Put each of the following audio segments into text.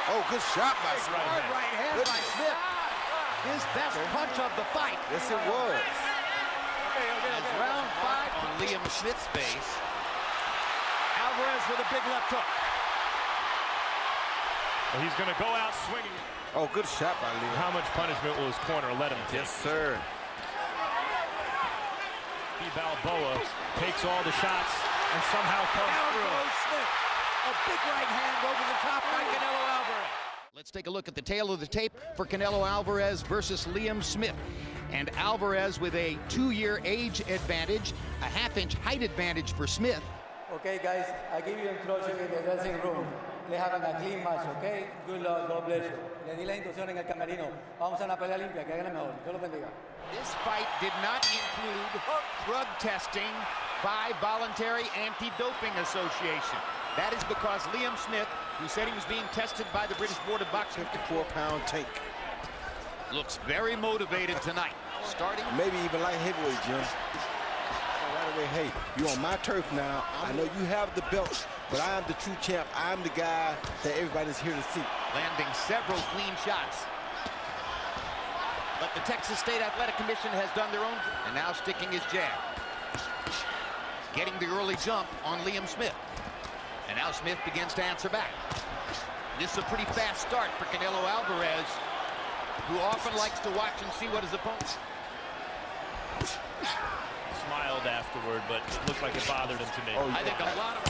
Oh, good shot by Smith. Hard right hand by Smith. His best punch of the fight. Yes, it was. As round 5 on Liam Smith's base. Alvarez with a big left hook. Well, he's going to go out swinging. Oh, good shot by Liam. How much punishment will his corner let him take? Yes, sir. Balboa takes all the shots and somehow comes Down through. goes Smith. A big right hand over the top by Canelo Alvarez. Let's take a look at the tail of the tape for Canelo Alvarez versus Liam Smith. And Alvarez with a 2-year age advantage, a half-inch height advantage for Smith. Okay, guys, I give you instruction in the dressing room. Le having a clean match, okay? Good luck, God bless you. Le di la instrucción en el camerino. Vamos a una pelea limpia, que hagan la mejor. Dios lo bendiga. This fight did not include drug testing by Voluntary Anti-Doping Association. That is because Liam Smith, who said he was being tested by the British Board of Boxing, 54-pound tank. looks very motivated tonight. Starting. Maybe even light heavyweight, Jim. Right away, hey, you on my turf now. I know you have the belt, but I am the true champ. I'm the guy that everybody's here to see. Landing several clean shots. But the Texas State Athletic Commission has done their own, and now sticking his jab. Getting the early jump on Liam Smith. And now Smith begins to answer back. This is a pretty fast start for Canelo Alvarez, who often likes to watch and see what his opponents. Smiled afterward, but it looked like it bothered him to me. Oh, yeah. I think a lot of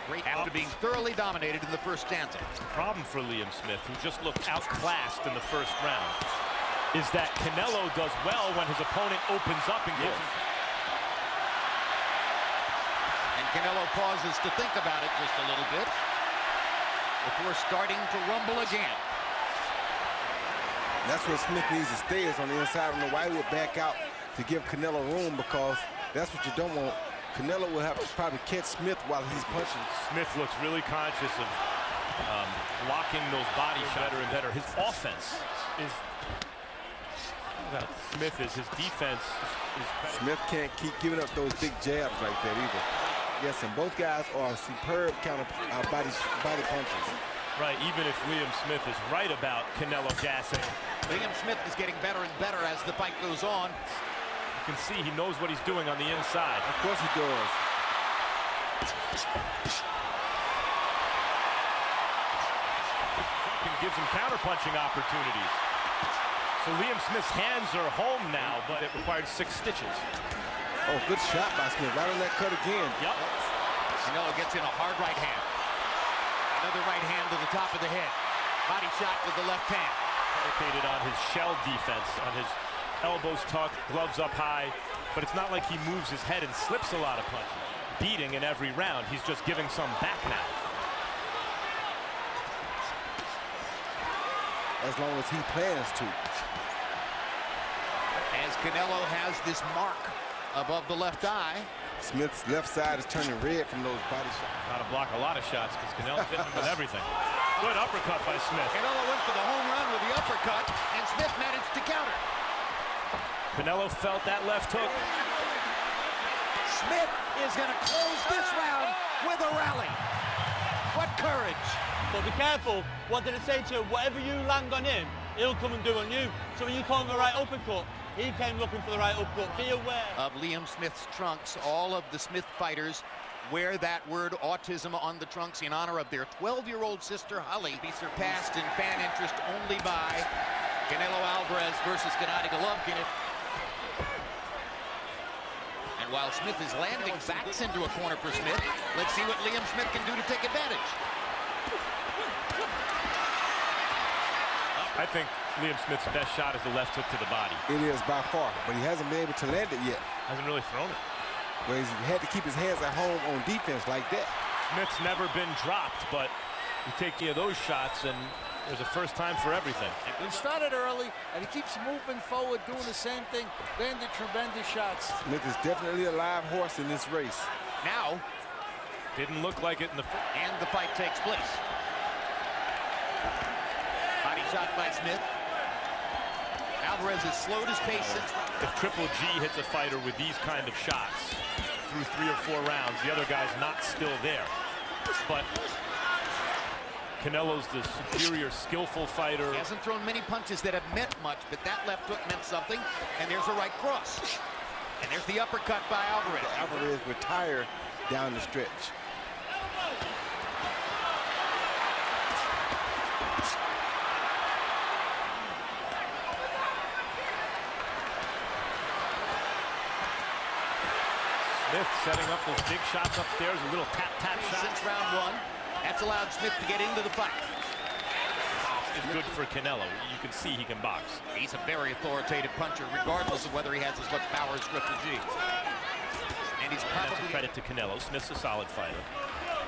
great after being thoroughly dominated in the first stanza. Problem for Liam Smith, who just looked outclassed in the first round, is that Canelo does well when his opponent opens up and gives him. And Canelo pauses to think about it just a little bit before starting to rumble again. That's where Smith needs to stay, is on the inside. I don't know why he would back out to give Canelo room, because that's what you don't want. Canelo will have to probably catch Smith while he's punching. Smith looks really conscious of blocking those body shots better and better. His offense is... Smith is, his defense is better. Smith can't keep giving up those big jabs like that either. Yes, and both guys are superb counter body punches. Right, even if Liam Smith is right about Canelo gassing. Liam Smith is getting better and better as the fight goes on. You can see he knows what he's doing on the inside. Of course he does. And gives him counter-punching opportunities. So Liam Smith's hands are home now, but it required 6 stitches. Oh, good shot by Smith. Right on that cut again. Yep. Canelo gets in a hard right hand. Another right hand to the top of the head. Body shot with the left hand. Dedicated on his shell defense, on his elbows tucked, gloves up high, but it's not like he moves his head and slips a lot of punches. Beating in every round, he's just giving some back now. As long as he plans to. As Canelo has this mark above the left eye. Smith's left side is turning red from those body shots. Got to block a lot of shots because Canelo's hitting him with everything. Good uppercut by Smith. Canelo went for the home run with the uppercut, and Smith managed to counter. Canelo felt that left hook. Smith is going to close this round with a rally. What courage. But be careful, what did I say to you? Whatever you land on him, he'll come and do on you. So when you call him the right uppercut, he came looking for the right uppercut. Be aware. Of Liam Smith's trunks, all of the Smith fighters wear that word autism on the trunks in honor of their 12-year-old sister, Holly. Be surpassed in fan interest only by Canelo Alvarez versus Gennady Golovkin. And while Smith is landing, backs into a corner for Smith. Let's see what Liam Smith can do to take advantage. I think Liam Smith's best shot is the left hook to the body. It is by far, but he hasn't been able to land it yet. Hasn't really thrown it. Where he's had to keep his hands at home on defense like that. Smith's never been dropped, but you take any of those shots and there's a first time for everything. He started early, and he keeps moving forward, doing the same thing, landing tremendous shots. Smith is definitely a live horse in this race. Now, Didn't look like it in the and the fight takes place. Body shot by Smith. Alvarez has slowed his pace since. If Triple G hits a fighter with these kind of shots through 3 or 4 rounds, the other guy's not still there. But Canelo's the superior, skillful fighter. He hasn't thrown many punches that have meant much, but that left hook meant something. And there's a right cross. And there's the uppercut by Alvarez. Alvarez retired down the stretch. Smith setting up those big shots upstairs, a little tap-tap shot. Since round one, that's allowed Smith to get into the fight. It's good for Canelo. You can see he can box. He's a very authoritative puncher, regardless of whether he has as much power as Triple G. And he's That's probably... a credit to Canelo. Smith's a solid fighter.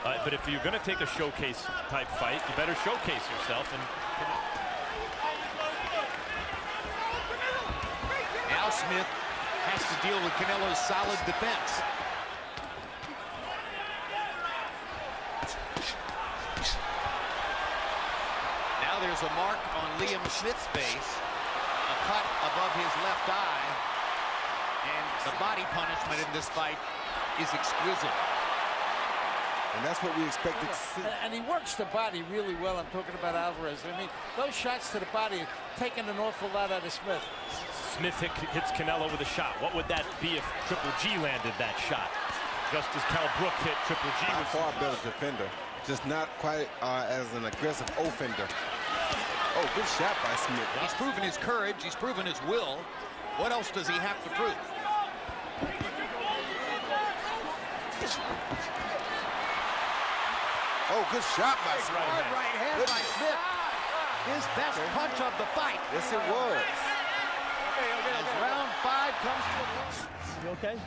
But if you're going to take a showcase-type fight, you better showcase yourself. And now Smith has to deal with Canelo's solid defense. Now there's a mark on Liam Smith's face, a cut above his left eye, and the body punishment in this fight is exquisite. And that's what we expected to see. And he works the body really well. I'm talking about Alvarez. I mean, those shots to the body are taking an awful lot out of Smith. Smith hits Canelo with a shot. What would that be if Triple G landed that shot? Just as Cal Brook hit Triple G. A far better defender. Just not quite as an aggressive offender. Oh, good shot by Smith. He's proven his courage. He's proven his will. What else does he have to prove? Oh, good shot by Smith. Hard right hand by Smith. His best punch of the fight. Yes, it was. As round 5 comes to a close. You okay?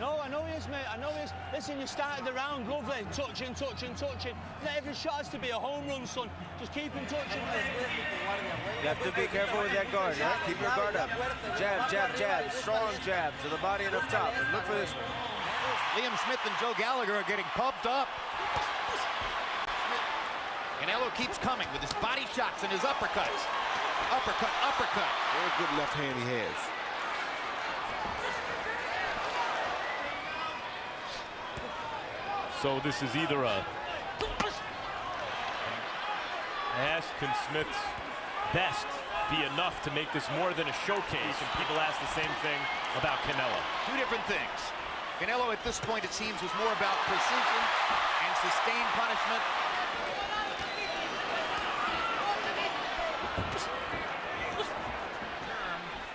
No, I know he is, mate. I know he is. Listen, you started the round lovely. Touching, touching, touching. Not every shot has to be a home run, son. Just keep him touching. You have to be careful with that guard, right? Keep your guard up. Jab, jab, jab. Strong jab to the body and up top. And look for this one. Liam Smith and Joe Gallagher are getting pumped up. Canelo keeps coming with his body shots and his uppercuts. Uppercut, uppercut. Very good left hand he has. So this is either a... Ask, can Smith's best be enough to make this more than a showcase? And people ask the same thing about Canelo. Two different things. Canelo at this point, it seems, was more about precision and sustained punishment.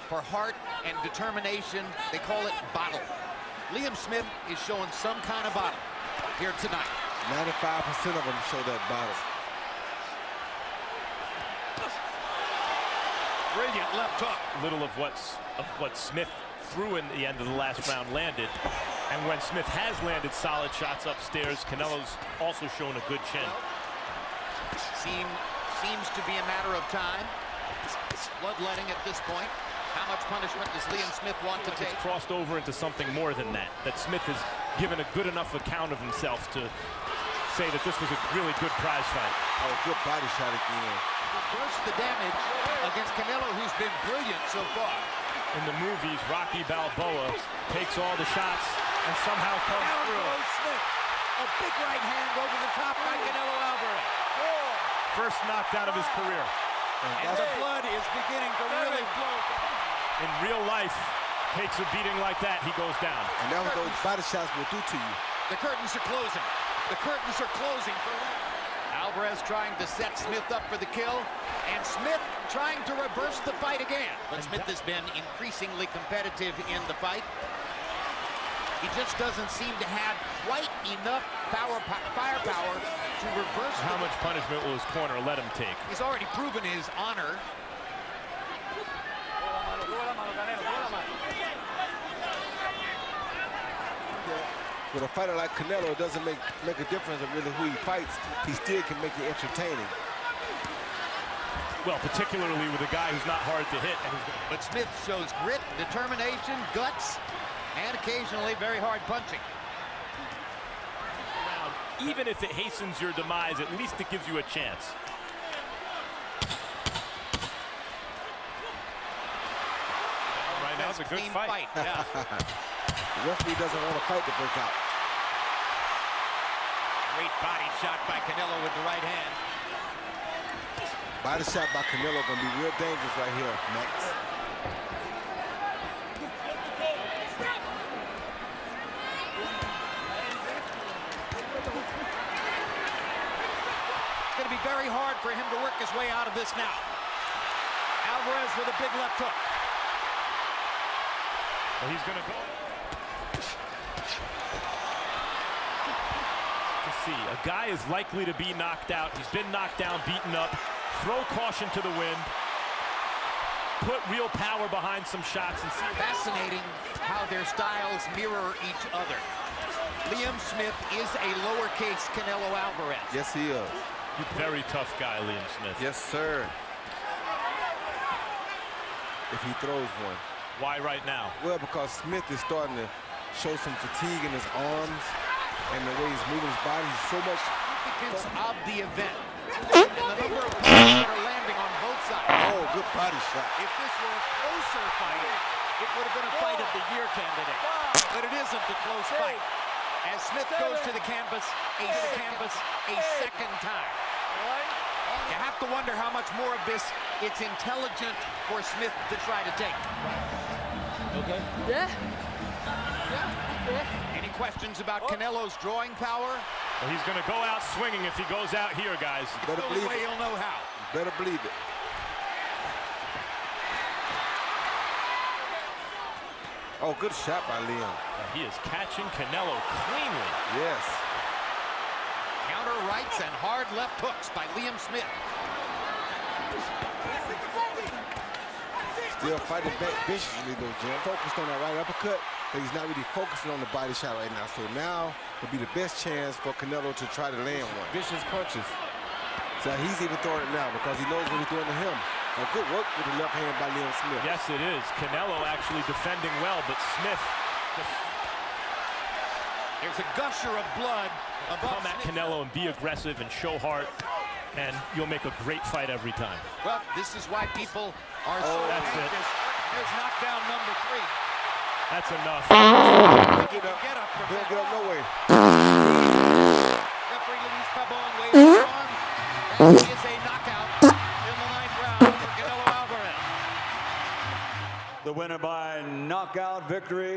For heart and determination, they call it bottle. Liam Smith is showing some kind of bottle here tonight. 95% of them show that bottle. Brilliant left hook. Little of what Smith threw in the end of the last round landed. And when Smith has landed solid shots upstairs, Canelo's also shown a good chin. Seems to be a matter of time. Bloodletting at this point. How much punishment does Liam Smith want to take? It's crossed over into something more than that. That Smith has given a good enough account of himself to say that this was a really good prize fight. Oh, good body shot again. Reverse the damage against Canelo, who's been brilliant so far. In the movies, Rocky Balboa takes all the shots and somehow comes Down through. goes Smith. A big right hand over the top by Canelo Alvarez. First knockdown of his career. And the blood is beginning to really flow. In real life, takes a beating like that, he goes down. And that's what those body shots will do to you. The curtains are closing. The curtains are closing for Alvarez trying to set Smith up for the kill, and Smith trying to reverse the fight again. But Smith has been increasingly competitive in the fight. He just doesn't seem to have quite enough firepower to reverse. How much punishment will his corner let him take? He's already proven his honor. With a fighter like Canelo, it doesn't make a difference of really who he fights. He still can make it entertaining. Well, particularly with a guy who's not hard to hit. But Smith shows grit, determination, guts, and occasionally very hard punching. Even if it hastens your demise, at least it gives you a chance. Right now, it's a good Clean fight. Yeah. The referee doesn't want a fight to break out. Great body shot by Canelo with the right hand. Body shot by Canelo gonna be real dangerous right here, Max. It's going to be very hard for him to work his way out of this now. Alvarez with a big left hook. Well, he's going to go. To see, a guy is likely to be knocked out. He's been knocked down, beaten up. Throw caution to the wind. Put real power behind some shots and see. Fascinating how their styles mirror each other. Liam Smith is a lowercase Canelo Alvarez. Yes, he is. Very tough guy, Liam Smith. Yes, sir. If he throws one. Why right now? Well, because Smith is starting to show some fatigue in his arms and the way he's moving his body. He's so much Significance of the event. And the number of punches that are landing on both sides. Oh, good body shot. If this were a closer fight, it would have been a fight of the year candidate. But it isn't a close fight. As Smith goes to the canvas a second time. You have to wonder how much more of this it's intelligent for Smith to try to take. Okay. Yeah. Any questions about Canelo's drawing power? Well, he's going to go out swinging if he goes out here, guys. Better The only believe way it. you'll know how. Better believe it. Oh, good shot by Liam. He is catching Canelo cleanly. Yes. Counter rights and hard left hooks by Liam Smith. Still fighting back viciously though, Jim. Focused on that right uppercut, but he's not really focusing on the body shot right now. So now would be the best chance for Canelo to try to land one. Vicious punches. So he's even throwing it now because he knows what he's doing to him. A good work with the left hand by Liam Smith. Yes, it is. Canelo actually defending well, but Smith just There's a gusher of blood above come at Smith. Canelo and be aggressive and show heart, and you'll make a great fight every time. Well, this is why people are so that's it. anxious. There's knockdown number 3. That's enough. Get up. Get up. He'll get up no way. Referee Luis Pabon waves his arm. That is a knockout in the 9th round for Canelo Alvarez. The winner by knockout victory.